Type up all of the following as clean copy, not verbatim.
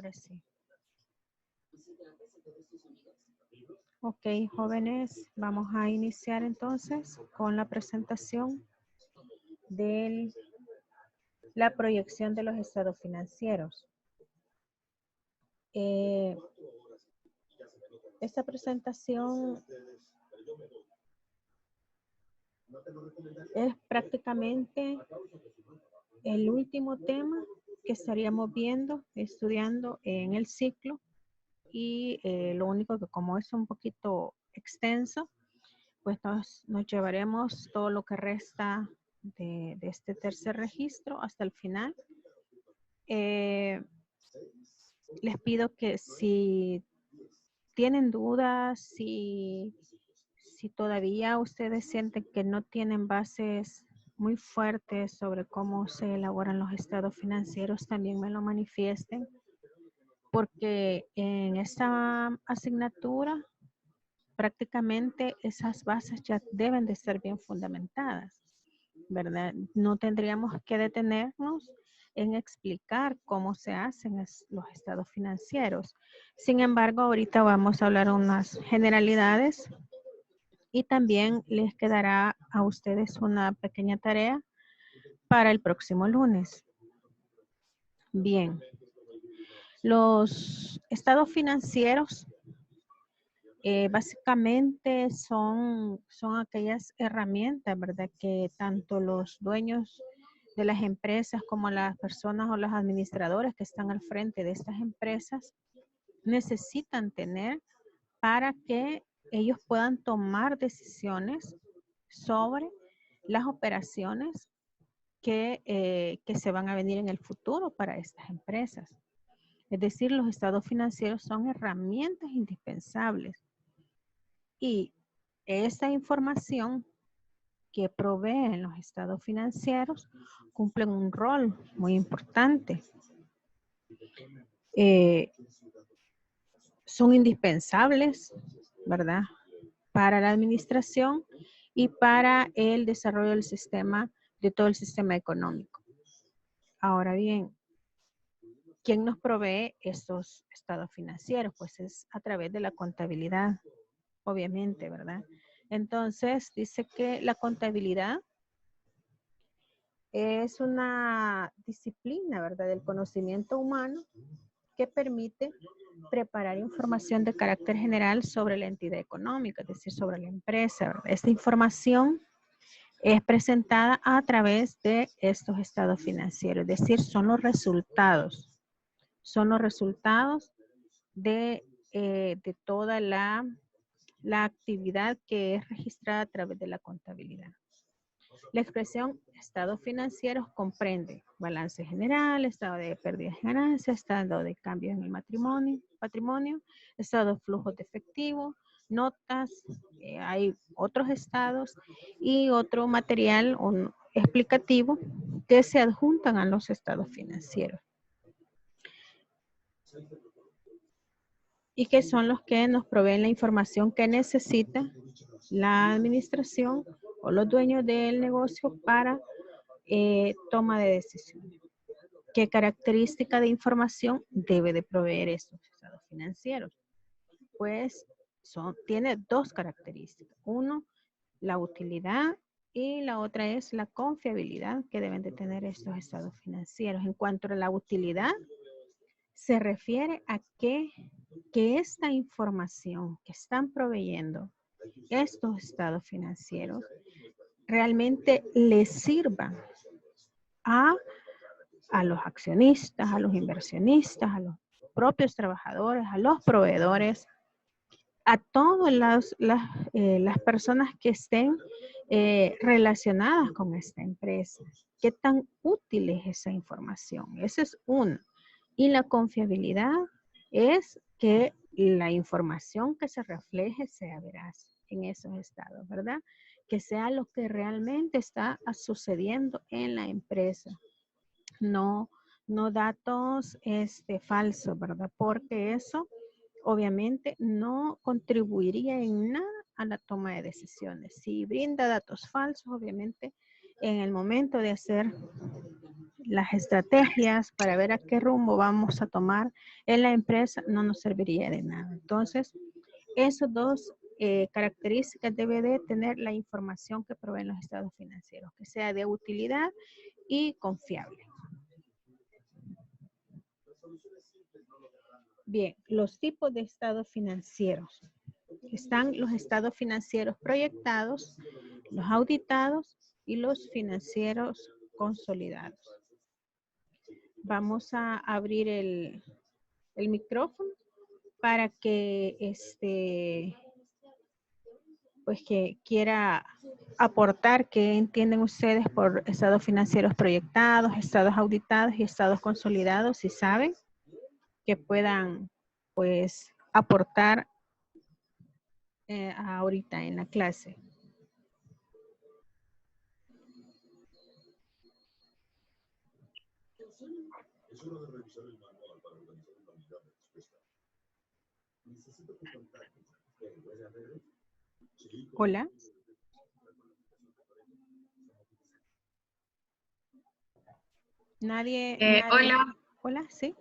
ahora sí. Ok, jóvenes, vamos a iniciar entonces con la presentación de la proyección de los estados financieros. Esta presentación es prácticamente el último tema que estaríamos viendo, estudiando en el ciclo. Y lo único que como es un poquito extenso, pues nos llevaremos todo lo que resta de este tercer registro hasta el final. Les pido que si tienen dudas, si todavía ustedes sienten que no tienen bases muy fuertes sobre cómo se elaboran los estados financieros, también me lo manifiesten. Porque en esta asignatura prácticamente esas bases ya deben de estar bien fundamentadas, ¿verdad? No tendríamos que detenernos en explicar cómo se hacen los estados financieros. Sin embargo, ahorita vamos a hablar unas generalidades y también les quedará a ustedes una pequeña tarea para el próximo lunes. Bien. Los estados financieros básicamente son aquellas herramientas, ¿verdad? Que tanto los dueños de las empresas como las personas o los administradores que están al frente de estas empresas necesitan tener para que ellos puedan tomar decisiones sobre las operaciones que se van a venir en el futuro para estas empresas. Es decir, los estados financieros son herramientas indispensables. Y esta información que proveen los estados financieros cumplen un rol muy importante. Son indispensables, ¿verdad? Para la administración y para el desarrollo del sistema, de todo el sistema económico. Ahora bien, ¿quién nos provee estos estados financieros? Pues es a través de la contabilidad, obviamente, ¿verdad? Entonces, dice que la contabilidad es una disciplina, ¿verdad?, del conocimiento humano que permite preparar información de carácter general sobre la entidad económica, es decir, sobre la empresa, ¿verdad? Esta información es presentada a través de estos estados financieros, es decir, son los resultados de toda la actividad que es registrada a través de la contabilidad. La expresión estados financieros comprende balance general, estado de pérdidas y ganancias, estado de cambios en el patrimonio, estado de flujos de efectivo, notas, hay otros estados y otro material explicativo que se adjuntan a los estados financieros. Y que son los que nos proveen la información que necesita la administración o los dueños del negocio para toma de decisiones. ¿Qué característica de información debe de proveer estos estados financieros? Pues tiene dos características. Uno, la utilidad y la otra es la confiabilidad que deben de tener estos estados financieros. En cuanto a la utilidad, se refiere a que esta información que están proveyendo estos estados financieros realmente les sirvan a los accionistas, a los inversionistas, a los propios trabajadores, a los proveedores, a todas las personas que estén relacionadas con esta empresa. ¿Qué tan útil es esa información? Esa es una. Y la confiabilidad es que la información que se refleje sea veraz en esos estados, ¿verdad? Que sea lo que realmente está sucediendo en la empresa. No datos falsos, ¿verdad? Porque eso obviamente no contribuiría en nada a la toma de decisiones. Si brinda datos falsos, obviamente en el momento de hacer las estrategias para ver a qué rumbo vamos a tomar en la empresa, no nos serviría de nada. Entonces, esos dos características debe de tener la información que proveen los estados financieros, que sea de utilidad y confiable. Bien, los tipos de estados financieros. Están los estados financieros proyectados, los auditados y los financieros consolidados. Vamos a abrir el micrófono para que pues que quiera aportar qué entienden ustedes por estados financieros proyectados, estados auditados y estados consolidados, si saben, que puedan pues aportar ahorita en la clase. Hola. Nadie. Hola. Hola, sí.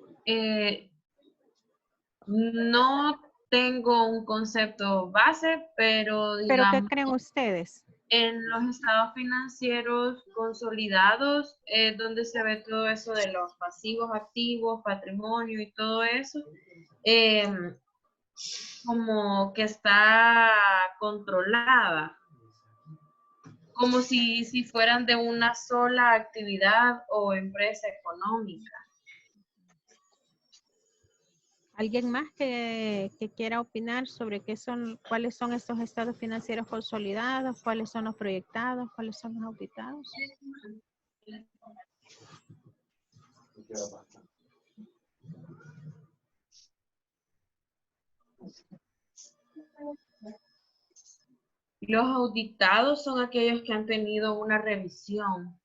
No tengo un concepto base, pero ¿Pero qué digamos, creen ustedes? en los estados financieros consolidados, donde se ve todo eso de los pasivos, activos, patrimonio y todo eso, como que está controlada, como si fueran de una sola actividad o empresa económica. ¿Alguien más que quiera opinar sobre cuáles son estos estados financieros consolidados, cuáles son los proyectados, cuáles son los auditados? Los auditados son aquellos que han tenido una revisión.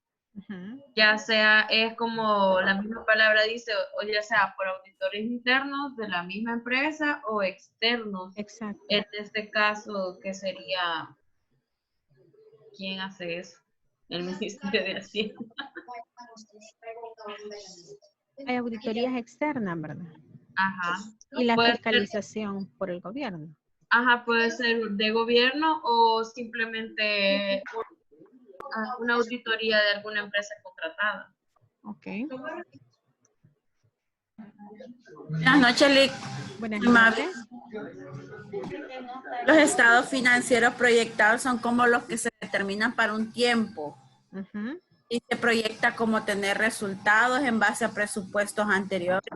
Ya sea, es como la misma palabra dice, o ya sea por auditores internos de la misma empresa o externos. Exacto. En este caso, ¿qué sería? ¿Quién hace eso? El Ministerio de Hacienda. Hay auditorías externas, ¿verdad? Ajá. Y la Puede fiscalización por el gobierno. Ajá, puede ser de gobierno o simplemente una auditoría de alguna empresa contratada. Ok. Buenas noches, Lick. Buenas noches. Los estados financieros proyectados son como los que se determinan para un tiempo. Y se proyecta como tener resultados en base a presupuestos anteriores.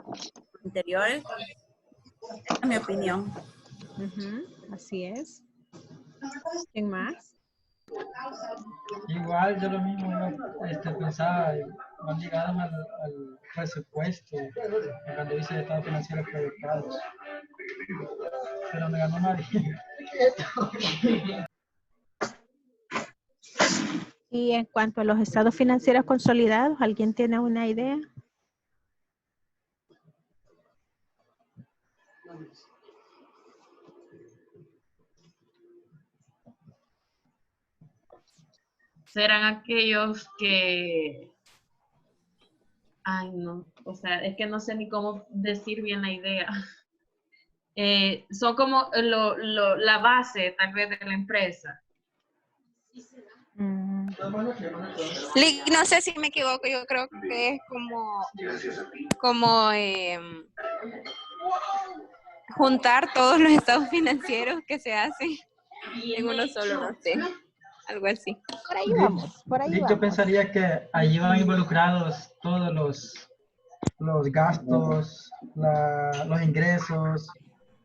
Esa es mi opinión. Así es. ¿Quién más? Igual, yo lo mismo, pensaba, van ligados al presupuesto, cuando dice estados financieros proyectados. Pero me ganó nadie. Y en cuanto a los estados financieros consolidados, ¿alguien tiene una idea? Serán aquellos que... Ay, no. O sea, es que no sé ni cómo decir bien la idea. Son como la base, tal vez, de la empresa. Lick, no sé si me equivoco, yo creo que es como juntar todos los estados financieros que se hacen en uno solo, no sé, algo así. Por ahí vamos, por ahí vamos. Yo pensaría que allí van involucrados todos los gastos, los ingresos,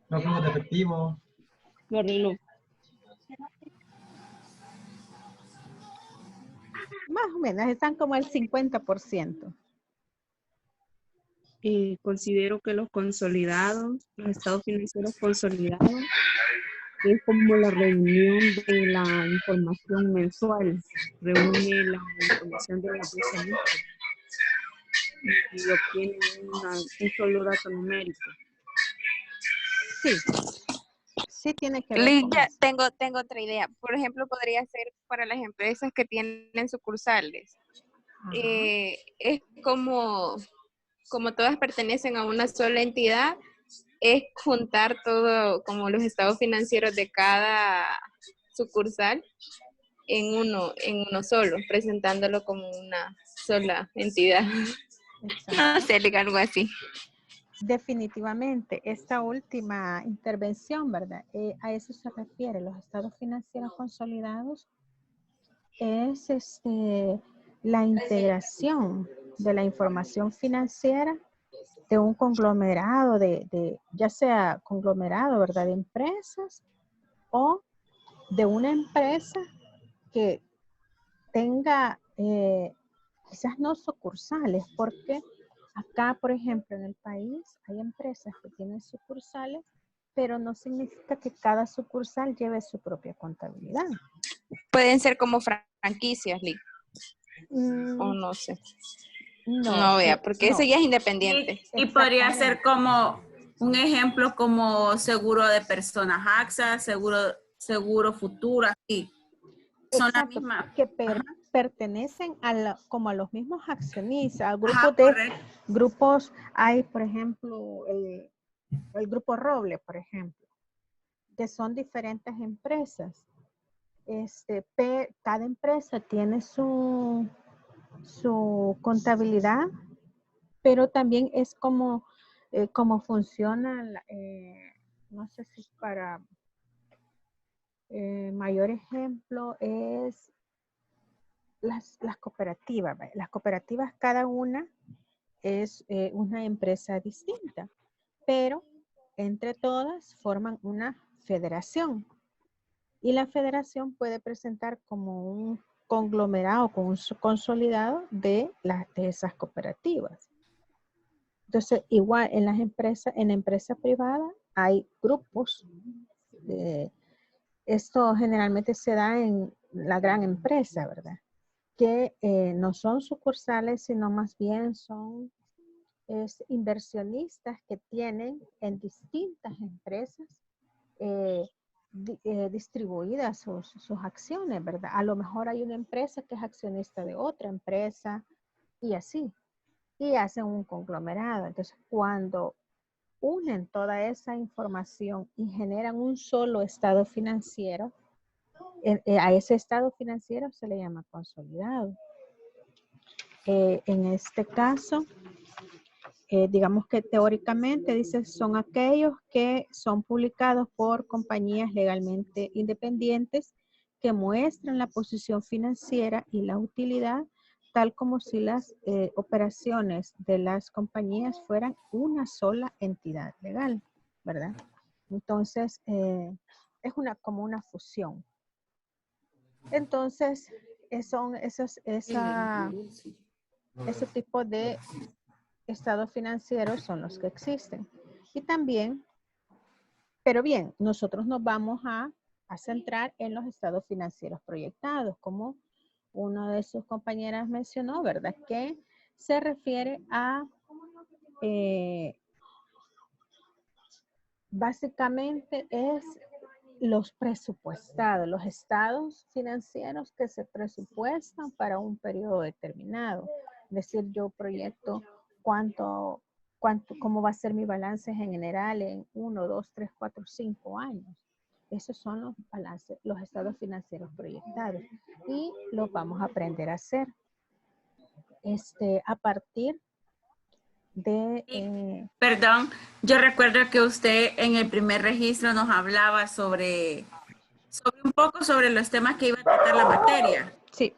los flujos de efectivo. Más o menos, están como el 50%. Considero que los consolidados, los estados financieros consolidados, es como la reunión de la información mensual, reúne la información de las 12 meses y obtiene un solo dato numérico. Sí, sí tiene que ver Lick, con ya eso. tengo otra idea. Por ejemplo, podría ser para las empresas que tienen sucursales. es como todas pertenecen a una sola entidad, es juntar todo como los estados financieros de cada sucursal en uno solo, presentándolo como una sola entidad. No sé, algo así. Definitivamente, esta última intervención, ¿verdad? A eso se refiere, los estados financieros consolidados es la integración de la información financiera de un conglomerado ya sea conglomerado, ¿verdad? De empresas o de una empresa que tenga quizás no sucursales, porque acá, por ejemplo, en el país hay empresas que tienen sucursales, pero no significa que cada sucursal lleve su propia contabilidad. Pueden ser como franquicias, Lee. O no sé. No, vea, porque eso ya es independiente. Y podría ser como un ejemplo como seguro de personas AXA, seguro futuro, así. Son la misma. Que pertenecen como a los mismos accionistas, a grupos grupos, hay por ejemplo el grupo Roble, por ejemplo, que son diferentes empresas. Cada empresa tiene su contabilidad, pero también es como funciona, no sé si para mayor ejemplo es las cooperativas. Las cooperativas, cada una es una empresa distinta, pero entre todas forman una federación. Y la federación puede presentar como un conglomerado, como un consolidado de esas cooperativas. Entonces, igual en las empresas, en la empresa privada hay grupos. Esto generalmente se da en la gran empresa, ¿verdad? Que no son sucursales, sino más bien son inversionistas que tienen en distintas empresas distribuidas sus acciones, ¿verdad? A lo mejor hay una empresa que es accionista de otra empresa y así. Y hacen un conglomerado. Entonces, cuando unen toda esa información y generan un solo estado financiero, a ese estado financiero se le llama consolidado. En este caso, digamos que teóricamente dice son aquellos que son publicados por compañías legalmente independientes que muestran la posición financiera y la utilidad tal como si las operaciones de las compañías fueran una sola entidad legal, ¿verdad? Entonces, es como una fusión. Entonces, son ese tipo de estados financieros son los que existen. Y también, pero bien, nosotros nos vamos a centrar en los estados financieros proyectados, como una de sus compañeras mencionó, ¿verdad? Que se refiere a, básicamente es los presupuestados, los estados financieros que se presupuestan para un periodo determinado. Es decir, yo proyecto cómo va a ser mi balance en general en 1, 2, 3, 4, 5 años. Esos son los balances, los estados financieros proyectados. Y los vamos a aprender a hacer a partir de... Perdón, yo recuerdo que usted en el primer registro nos hablaba sobre un poco sobre los temas que iba a tratar la materia. Sí.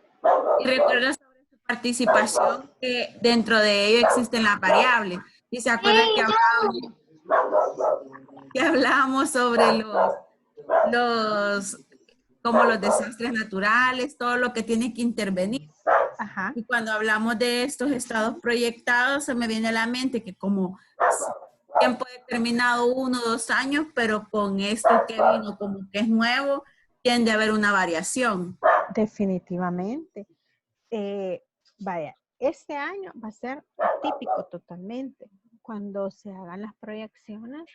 Y recuerdo sobre su participación que dentro de ello existen las variables. Y se acuerda que hablábamos sobre como los desastres naturales, todo lo que tiene que intervenir. Ajá. Y cuando hablamos de estos estados proyectados, se me viene a la mente que como tiempo determinado 1 o 2 años, pero con esto que vino como que es nuevo, tiende a haber una variación. Definitivamente. Vaya, este año va a ser atípico totalmente. Cuando se hagan las proyecciones,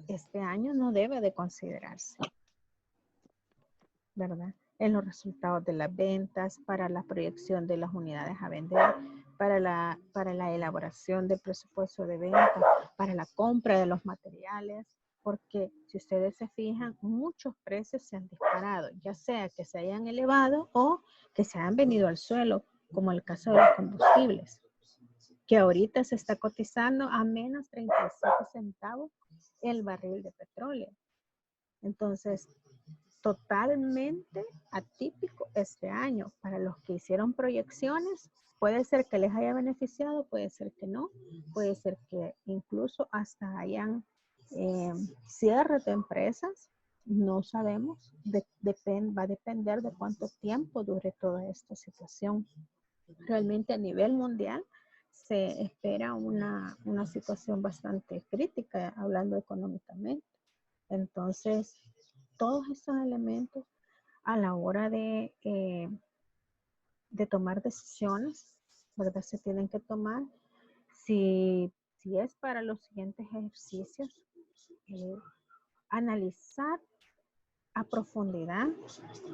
este año no debe de considerarse, ¿verdad? en los resultados de las ventas, para la proyección de las unidades a vender, para la elaboración del presupuesto de venta, para la compra de los materiales, porque si ustedes se fijan, muchos precios se han disparado, ya sea que se hayan elevado o que se han venido al suelo, como el caso de los combustibles, que ahorita se está cotizando a menos 37 centavos el barril de petróleo. Entonces, totalmente atípico este año. Para los que hicieron proyecciones, puede ser que les haya beneficiado, puede ser que no, puede ser que incluso hasta hayan cierres de empresas, no sabemos, va a depender de cuánto tiempo dure toda esta situación. Realmente a nivel mundial se espera una situación bastante crítica, hablando económicamente. Entonces, todos estos elementos a la hora de tomar decisiones, ¿verdad? Se tienen que tomar. Si es para los siguientes ejercicios, analizar a profundidad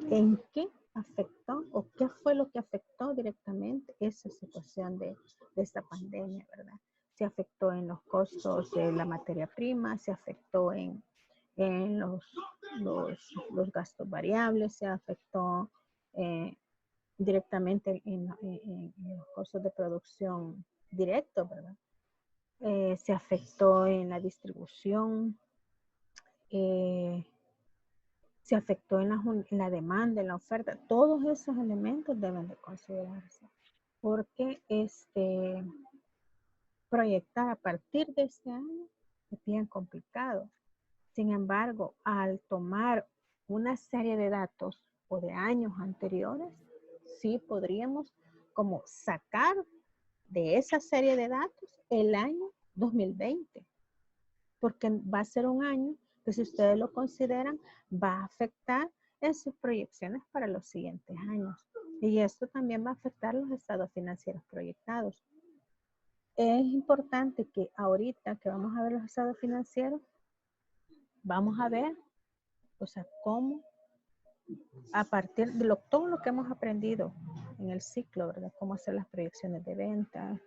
en qué afectó o qué fue lo que afectó directamente esa situación de esta pandemia, ¿verdad? Se afectó en los costos de la materia prima, se afectó en los gastos variables, se afectó directamente en los costos de producción directos, ¿verdad? Se afectó en la distribución, se afectó en la demanda, en la oferta. Todos esos elementos deben de considerarse, porque proyectar a partir de este año es bien complicado. Sin embargo, al tomar una serie de datos o de años anteriores, sí podríamos como sacar de esa serie de datos el año 2020, porque va a ser un año que, si ustedes lo consideran, va a afectar en sus proyecciones para los siguientes años. Y esto también va a afectar los estados financieros proyectados. Es importante que ahorita que vamos a ver los estados financieros, vamos a ver, o sea, cómo a partir de todo lo que hemos aprendido en el ciclo, ¿verdad? Cómo hacer las proyecciones de venta,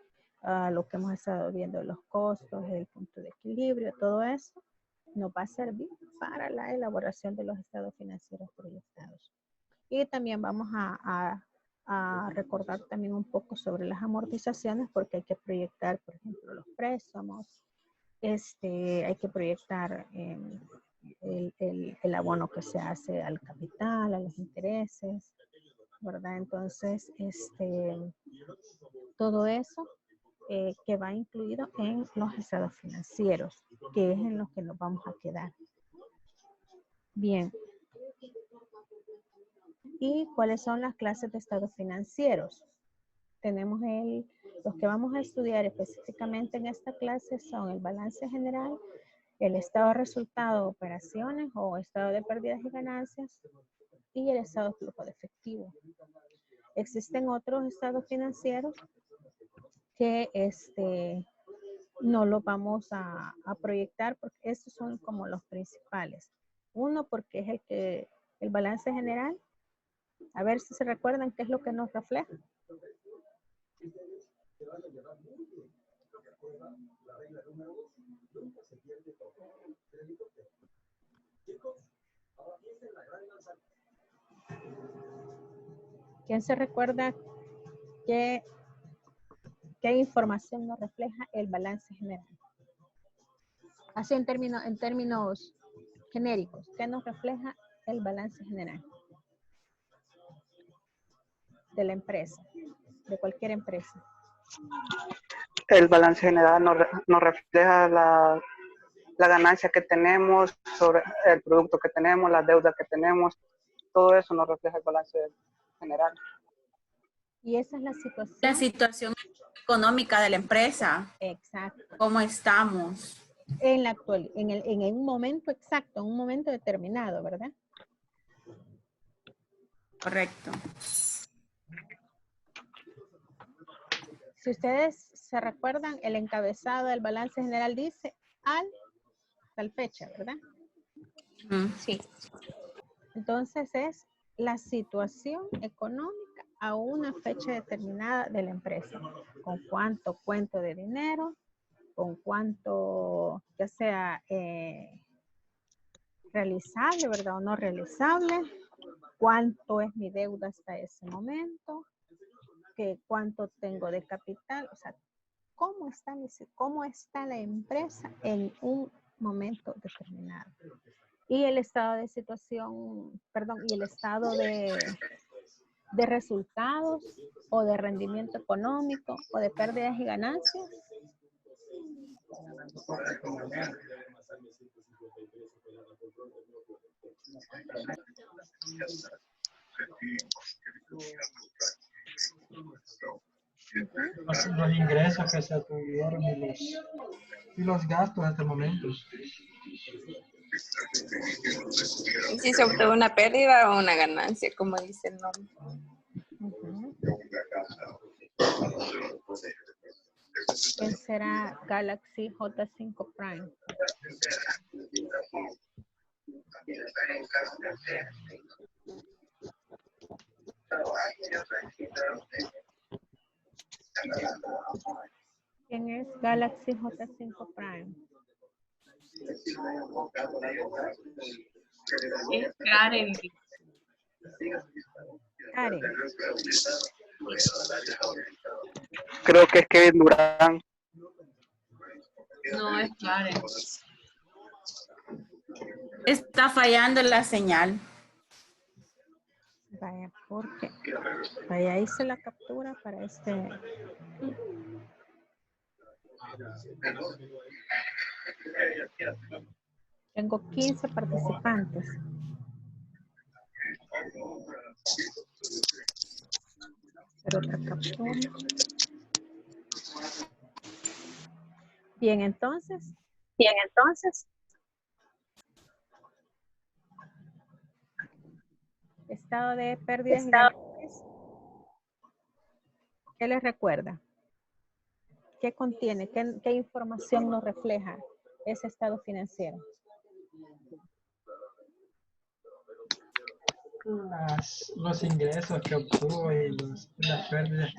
lo que hemos estado viendo de los costos, el punto de equilibrio, todo eso nos va a servir para la elaboración de los estados financieros proyectados. Y también vamos a recordar también un poco sobre las amortizaciones, porque hay que proyectar, por ejemplo, los préstamos, hay que proyectar el abono que se hace al capital, a los intereses, ¿verdad? Entonces, todo eso que va incluido en los estados financieros, que es en los que nos vamos a quedar. Bien. ¿Y cuáles son las clases de estados financieros? Tenemos los que vamos a estudiar específicamente en esta clase son el balance general, el estado de resultado de operaciones o estado de pérdidas y ganancias, y el estado de flujo de efectivo. Existen otros estados financieros que no los vamos a proyectar, porque estos son como los principales. Uno, porque es el balance general. A ver si se recuerdan qué es lo que nos refleja. ¿Quién se recuerda qué información nos refleja el balance general? Así en términos genéricos, ¿qué nos refleja el balance general de la empresa, de cualquier empresa? El balance general nos refleja la ganancia que tenemos sobre el producto que tenemos, la deuda que tenemos, todo eso nos refleja el balance general. Y esa es la situación. La situación económica de la empresa. Exacto. ¿Cómo estamos? En la actual, en un momento exacto, en un momento determinado, ¿verdad? Correcto. Si ustedes se recuerdan, el encabezado del balance general dice tal fecha, ¿verdad? Sí. Entonces es la situación económica a una fecha determinada de la empresa. Con cuánto cuento de dinero, con cuánto, ya sea realizable, ¿verdad? O no realizable, cuánto es mi deuda hasta ese momento, que cuánto tengo de capital, o sea, cómo está la empresa en un momento determinado. Y el estado de situación, perdón, y el estado de resultados o de rendimiento económico o de pérdidas y ganancias. Los ingresos que se tuvieron y los gastos hasta el momento. Y si se obtuvo una pérdida o una ganancia, como dice el nombre. ¿Cuál será Galaxy J5 Prime? ¿Quién es Galaxy J5 Prime? Es Karen. Karen. Creo que es Kevin Durán. No, es Karen. Está fallando la señal. Vaya, porque vaya, hice la captura para este. Tengo 15 participantes. Pero otra captura. Bien, entonces. Estado de pérdidas y ganancias. ¿Qué les recuerda? ¿Qué contiene? ¿Qué información nos refleja ese estado financiero? Los ingresos que obtuvo y las pérdidas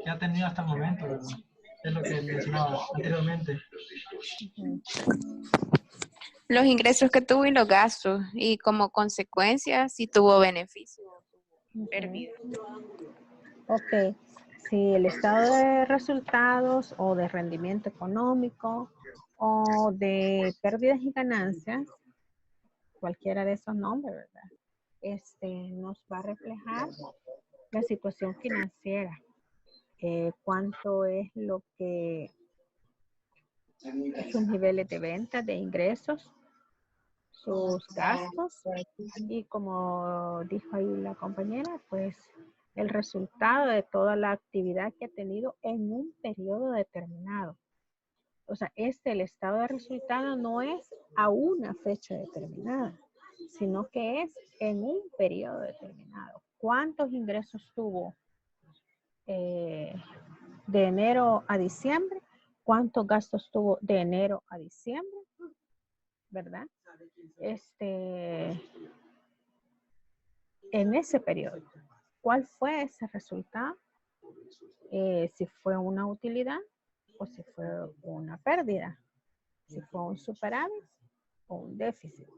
que ha tenido hasta el momento, ¿verdad? Es lo que mencionaba anteriormente. Los ingresos que tuvo y los gastos. Y como consecuencia, si tuvo beneficio o tuvo pérdida. Ok. Si el estado de resultados o de rendimiento económico o de pérdidas y ganancias, cualquiera de esos nombres, ¿verdad? Nos va a reflejar la situación financiera. Cuánto es lo que sus niveles de venta, de ingresos, sus gastos y como dijo ahí la compañera, pues el resultado de toda la actividad que ha tenido en un periodo determinado. O sea, el estado de resultado no es a una fecha determinada, sino que es en un periodo determinado. ¿Cuántos ingresos tuvo de enero a diciembre? ¿Cuántos gastos tuvo de enero a diciembre? ¿Verdad? En ese periodo. ¿Cuál fue ese resultado? Si fue una utilidad o si fue una pérdida, si fue un superávit o un déficit,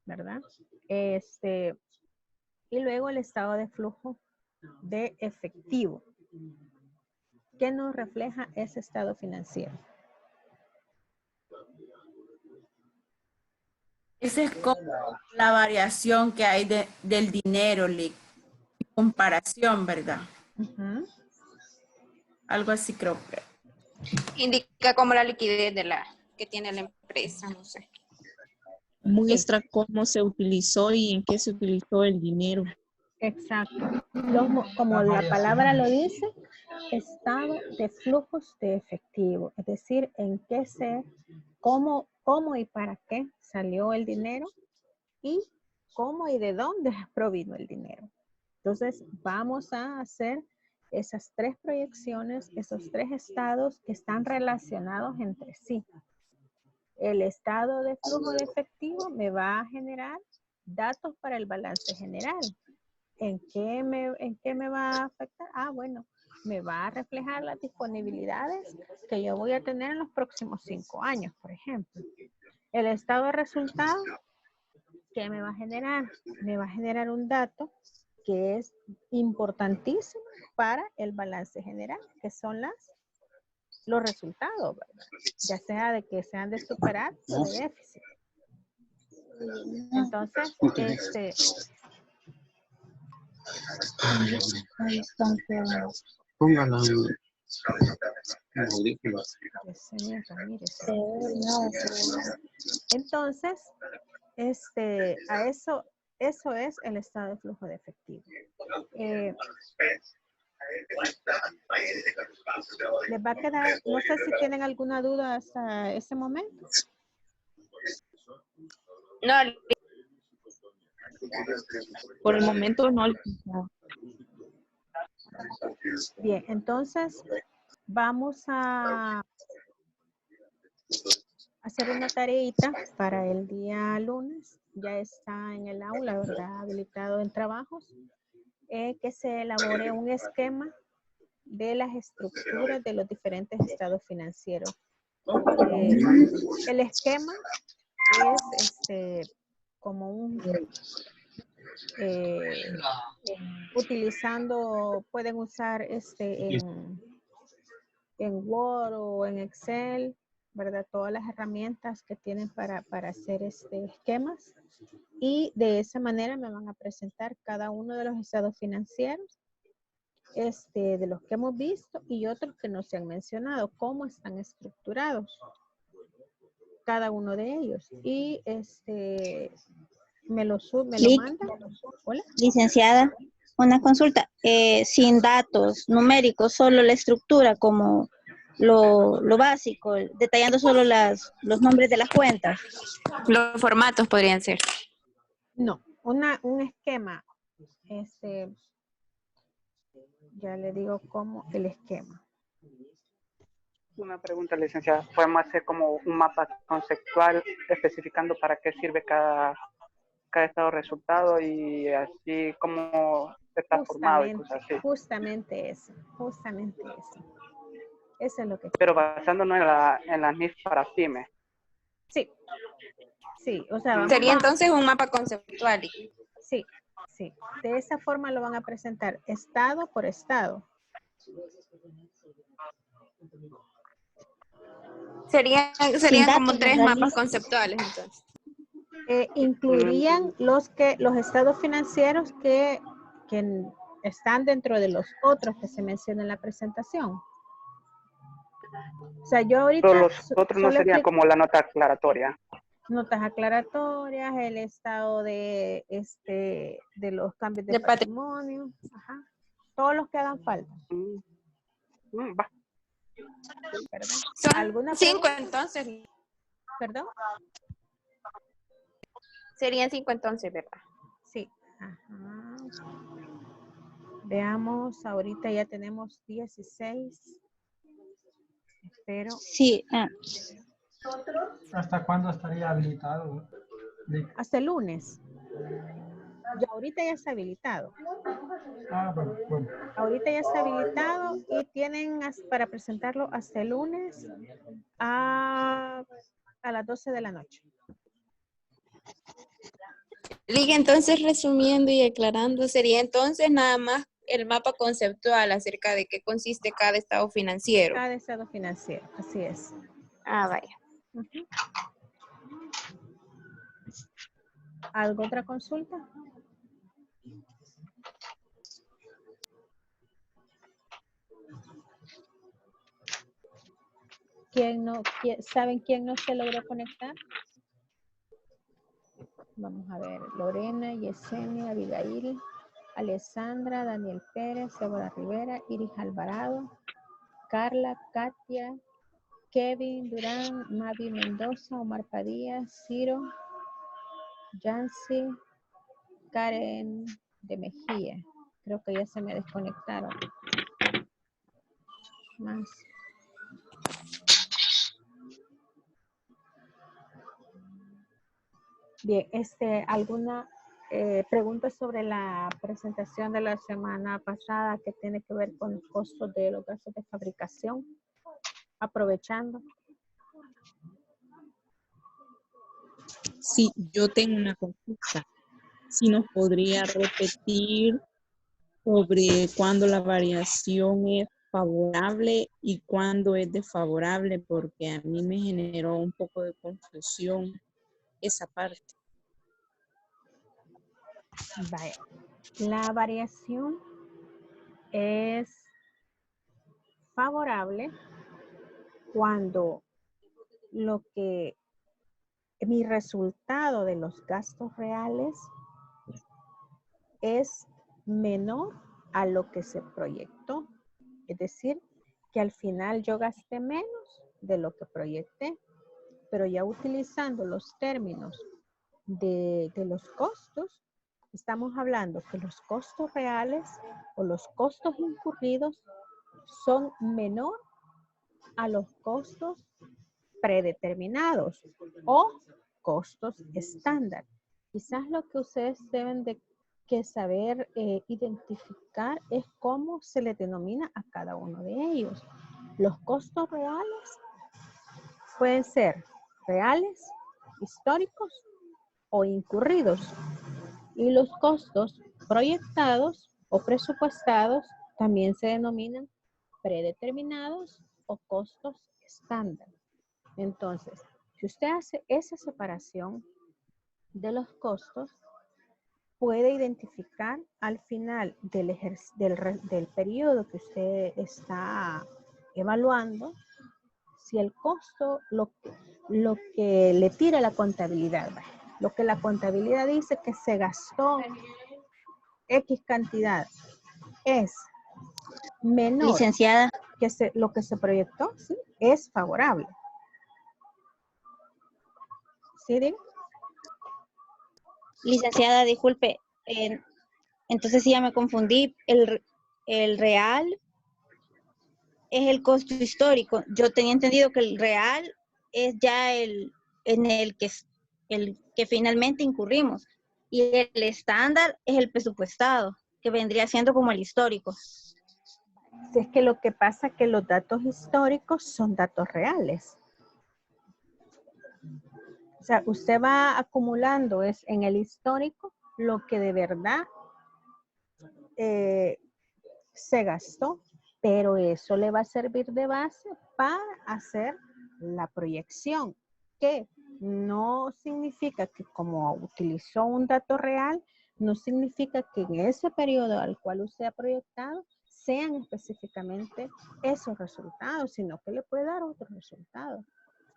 ¿verdad? Y luego el estado de flujo de efectivo. ¿Qué nos refleja ese estado financiero? Esa es como la variación que hay del dinero, comparación, ¿verdad? Algo así creo que. Indica como la liquidez que tiene la empresa, no sé. Muestra cómo se utilizó y en qué se utilizó el dinero. Exacto. Como la palabra lo dice, estado de flujos de efectivo. Es decir, cómo y para qué salió el dinero y cómo y de dónde provino el dinero. Entonces, vamos a hacer esas tres proyecciones, esos tres estados que están relacionados entre sí. El estado de flujo de efectivo me va a generar datos para el balance general. ¿En qué me va a afectar? Ah, bueno, me va a reflejar las disponibilidades que yo voy a tener en los próximos 5 años, por ejemplo. El estado de resultados, ¿qué me va a generar? Me va a generar un dato que es importantísimo para el balance general, que son los resultados, ¿verdad? Ya sea de que sean de superávit o de déficit. Entonces, Póngala entonces, eso es el estado de flujo de efectivo. ¿Les va a quedar? No sé si tienen alguna duda hasta ese momento. No, Por el momento no. Bien, entonces vamos a hacer una tareita para el día lunes. Ya está en el aula, ¿verdad? Habilitado en trabajos. Que se elabore un esquema de las estructuras de los diferentes estados financieros. El esquema es como un utilizando, pueden usar en Word o en Excel, ¿verdad? Todas las herramientas que tienen para hacer esquemas, y de esa manera me van a presentar cada uno de los estados financieros de los que hemos visto y otros que no se han mencionado, cómo están estructurados cada uno de ellos, y me lo manda. Hola. Licenciada, una consulta. Sin datos numéricos, solo la estructura como lo básico, detallando solo los nombres de las cuentas. los formatos podrían ser. No, un esquema, ya le digo cómo el esquema. Una pregunta, licenciada. ¿Podemos hacer como un mapa conceptual especificando para qué sirve cada estado de resultado y así como está formado y cosas así? Justamente eso. Eso es lo que... Pero basándonos en las NIF para pymes. Sí, o sea... Sería entonces un mapa conceptual. Sí. De esa forma lo van a presentar estado por estado. Serían como 3 mapas conceptuales entonces. Incluirían los estados financieros que están dentro de los otros que se mencionan en la presentación. O sea, yo ahorita... Pero los otros no serían como la nota aclaratoria. Notas aclaratorias, el estado de los cambios de patrimonio. Ajá. Todos los que hagan falta. Va. ¿Perdón? Son 5 entonces. ¿Perdón? Serían 5 entonces, ¿verdad? Sí. Ajá. Veamos, ahorita ya tenemos 16. Espero. Sí. ¿Hasta cuándo estaría habilitado? Hasta el lunes. Ya ahorita ya está habilitado. Bueno. Ahorita ya está habilitado y tienen para presentarlo hasta el lunes a las 12 de la noche. Liga, entonces resumiendo y aclarando, sería entonces nada más el mapa conceptual acerca de qué consiste cada estado financiero. Cada estado financiero, así es. Ah, vaya. ¿Alguna otra consulta? ¿Saben quién no se logró conectar? Vamos a ver, Lorena, Yesenia, Abigail, Alessandra, Daniel Pérez, Débora Rivera, Iris Alvarado, Carla, Katia, Kevin Durán, Mavi Mendoza, Omar Padilla, Ciro, Yancy, Karen de Mejía. Creo que ya se me desconectaron. Más. Bien, ¿alguna preguntas sobre la presentación de la semana pasada que tiene que ver con los costos de los gastos de fabricación. Aprovechando. Sí, yo tengo una consulta. Si nos podría repetir sobre cuándo la variación es favorable y cuándo es desfavorable, porque a mí me generó un poco de confusión esa parte. Vaya. La variación es favorable cuando mi resultado de los gastos reales es menor a lo que se proyectó. Es decir, que al final yo gasté menos de lo que proyecté, pero ya utilizando los términos de los costos, estamos hablando que los costos reales o los costos incurridos son menor a los costos predeterminados o costos estándar. Quizás lo que ustedes deben de saber identificar es cómo se le denomina a cada uno de ellos. Los costos reales pueden ser reales, históricos o incurridos. Y los costos proyectados o presupuestados también se denominan predeterminados o costos estándar. Entonces, si usted hace esa separación de los costos, puede identificar al final del periodo que usted está evaluando si el costo, lo que le tira la contabilidad, lo que la contabilidad dice que se gastó X cantidad es menor. Licenciada. Que lo que se proyectó, ¿sí? Es favorable. ¿Sí, Diego? Licenciada, disculpe. Entonces sí ya me confundí. El real es el costo histórico. Yo tenía entendido que el real es ya el que finalmente incurrimos. Y el estándar es el presupuestado, que vendría siendo como el histórico. Si es que lo que pasa es que los datos históricos son datos reales. O sea, usted va acumulando en el histórico lo que de verdad se gastó, pero eso le va a servir de base para hacer la proyección, que no significa que como utilizó un dato real, no significa que en ese periodo al cual usted ha proyectado sean específicamente esos resultados, sino que le puede dar otros resultados.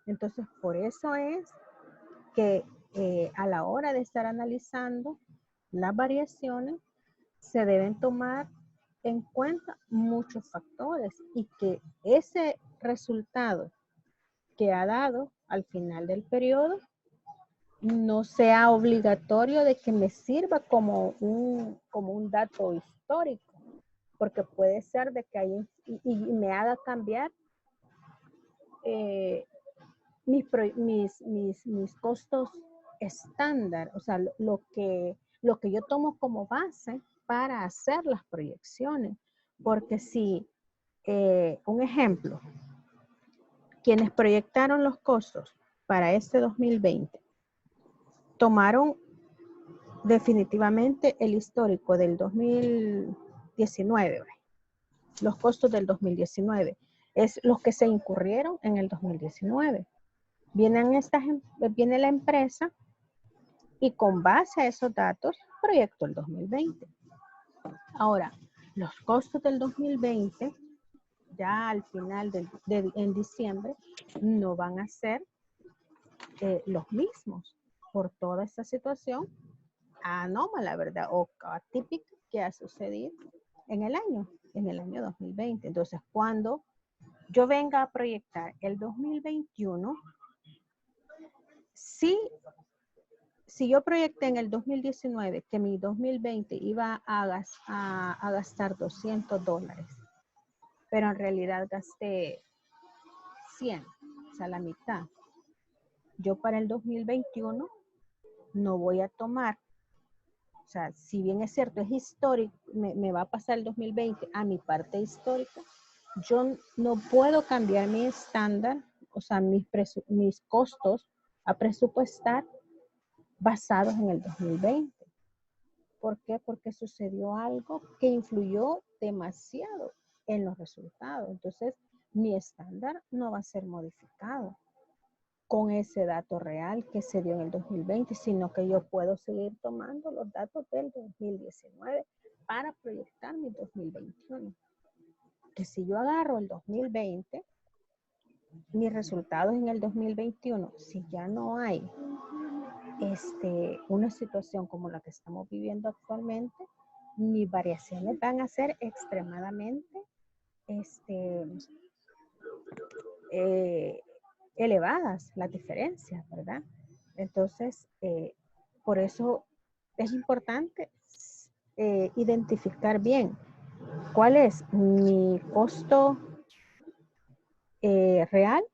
Entonces, por eso es que a la hora de estar analizando las variaciones, se deben tomar en cuenta muchos factores y que ese resultado que ha dado al final del periodo no sea obligatorio de que me sirva como un dato histórico, porque puede ser de que hay y me haga cambiar mis costos estándar, o sea, lo que yo tomo como base para hacer las proyecciones. Porque si, un ejemplo, quienes proyectaron los costos para este 2020 tomaron definitivamente el histórico del 2019, los costos del 2019, es los que se incurrieron en el 2019. Viene la empresa y con base a esos datos proyectó el 2020. Ahora, los costos del 2020, ya al final en diciembre, no van a ser los mismos por toda esta situación anómala, ¿verdad? O atípica que ha sucedido en el año 2020. Entonces, cuando yo venga a proyectar el 2021, si yo proyecté en el 2019 que mi 2020 iba a gastar $200, pero en realidad gasté 100, o sea, la mitad. Yo para el 2021 no voy a tomar O sea, si bien es cierto, es histórico, me va a pasar el 2020 a mi parte histórica, yo no puedo cambiar mi estándar, o sea, mis costos a presupuestar basados en el 2020. ¿Por qué? Porque sucedió algo que influyó demasiado en los resultados. Entonces, mi estándar no va a ser modificado con ese dato real que se dio en el 2020, sino que yo puedo seguir tomando los datos del 2019 para proyectar mi 2021. Que si yo agarro el 2020, mis resultados en el 2021, si ya no hay una situación como la que estamos viviendo actualmente, mis variaciones van a ser extremadamente elevadas, las diferencias, ¿verdad? Entonces, por eso es importante identificar bien cuál es mi costo real,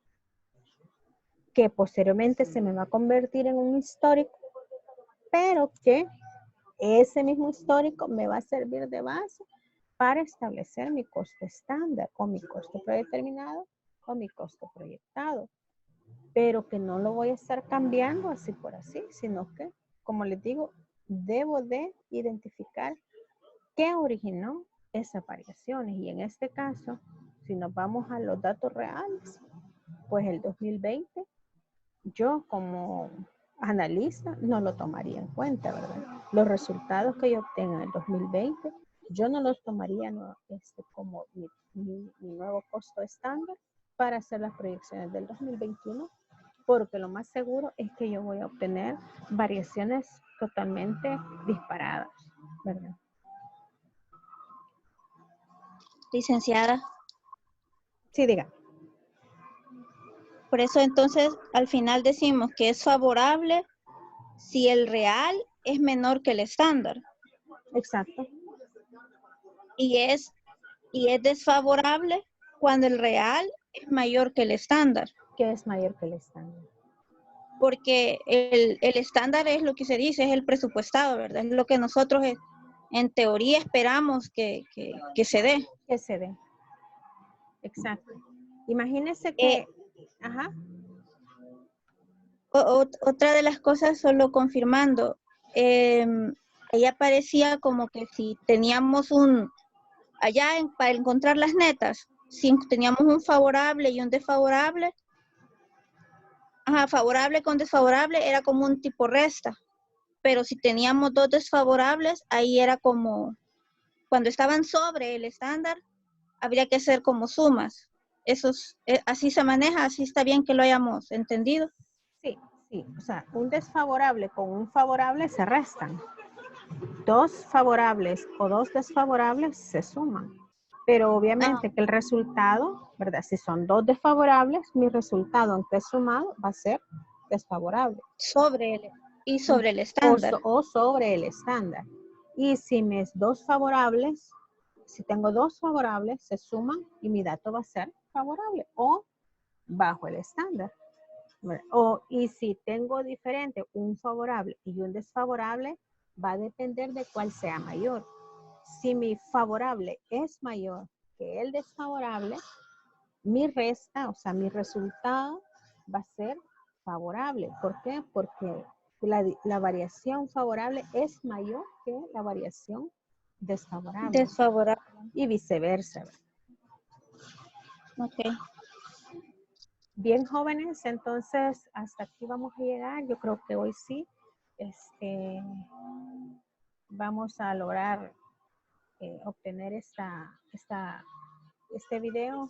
que posteriormente se me va a convertir en un histórico, pero que ese mismo histórico me va a servir de base para establecer mi costo estándar o mi costo predeterminado o mi costo proyectado, pero que no lo voy a estar cambiando así por así, sino que, como les digo, debo de identificar qué originó esas variaciones. Y en este caso, si nos vamos a los datos reales, pues el 2020, yo como analista no lo tomaría en cuenta, ¿verdad? Los resultados que yo obtenga en el 2020, yo no los tomaría como mi nuevo costo estándar para hacer las proyecciones del 2021, porque lo más seguro es que yo voy a obtener variaciones totalmente disparadas, ¿verdad? Licenciada. Sí, diga. Por eso entonces al final decimos que es favorable si el real es menor que el estándar. Exacto. Y es desfavorable cuando el real es mayor que el estándar. ¿Qué es mayor que el estándar? Porque el estándar es lo que se dice, es el presupuestado, ¿verdad? Es lo que nosotros en teoría esperamos que se dé. Que se dé. Exacto. Imagínese que... ajá. Otra de las cosas, solo confirmando, ahí aparecía como que si teníamos para encontrar las netas, si teníamos un favorable y un desfavorable, favorable con desfavorable era como un tipo resta, pero si teníamos dos desfavorables, ahí era como, cuando estaban sobre el estándar, habría que hacer como sumas. Así se maneja, así está bien que lo hayamos entendido. Sí, o sea, un desfavorable con un favorable se restan. Dos favorables o dos desfavorables se suman. Pero obviamente que el resultado, ¿verdad? Si son dos desfavorables, mi resultado, aunque es sumado, va a ser desfavorable. Sobre el estándar. O sobre el estándar. Y si mis dos favorables, si tengo dos favorables, se suman y mi dato va a ser favorable o bajo el estándar. Y si tengo diferente un favorable y un desfavorable, va a depender de cuál sea mayor. Si mi favorable es mayor que el desfavorable, mi resta, o sea, mi resultado va a ser favorable. ¿Por qué? Porque la variación favorable es mayor que la variación desfavorable. Y viceversa. Ok. Bien, jóvenes, entonces hasta aquí vamos a llegar. Yo creo que hoy sí vamos a lograr obtener este video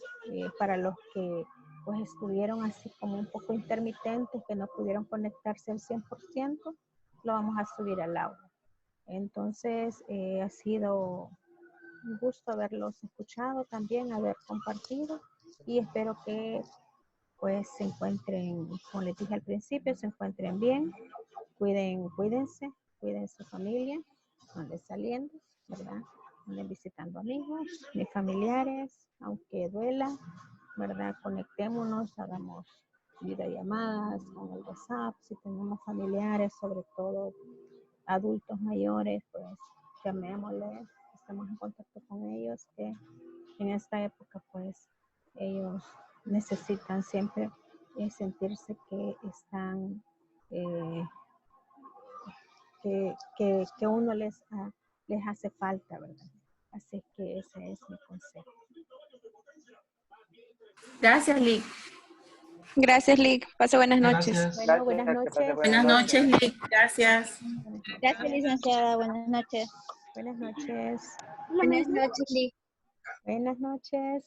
para los que pues estuvieron así como un poco intermitentes, que no pudieron conectarse al 100%, lo vamos a subir al aula. Entonces ha sido un gusto haberlos escuchado también, haber compartido, y espero que pues se encuentren, como les dije al principio, se encuentren bien, cuídense, cuiden su familia, anden saliendo, ¿verdad? Anden visitando amigos, ni familiares, aunque duela, ¿verdad? Conectémonos, hagamos videollamadas con el WhatsApp, si tenemos familiares, sobre todo adultos mayores, pues llamémosles, estamos en contacto con ellos, que en esta época pues ellos necesitan siempre sentirse que están, que uno les hace falta, ¿verdad? Así que ese es mi consejo. Gracias, Lick. Gracias, Lick. Pase buenas noches. Gracias. Bueno, buenas Gracias, que pase noches. Buenas noches, Lick. Gracias. Gracias, licenciada. Buenas noches. Buenas noches. Buenas noches, Lick. Buenas noches.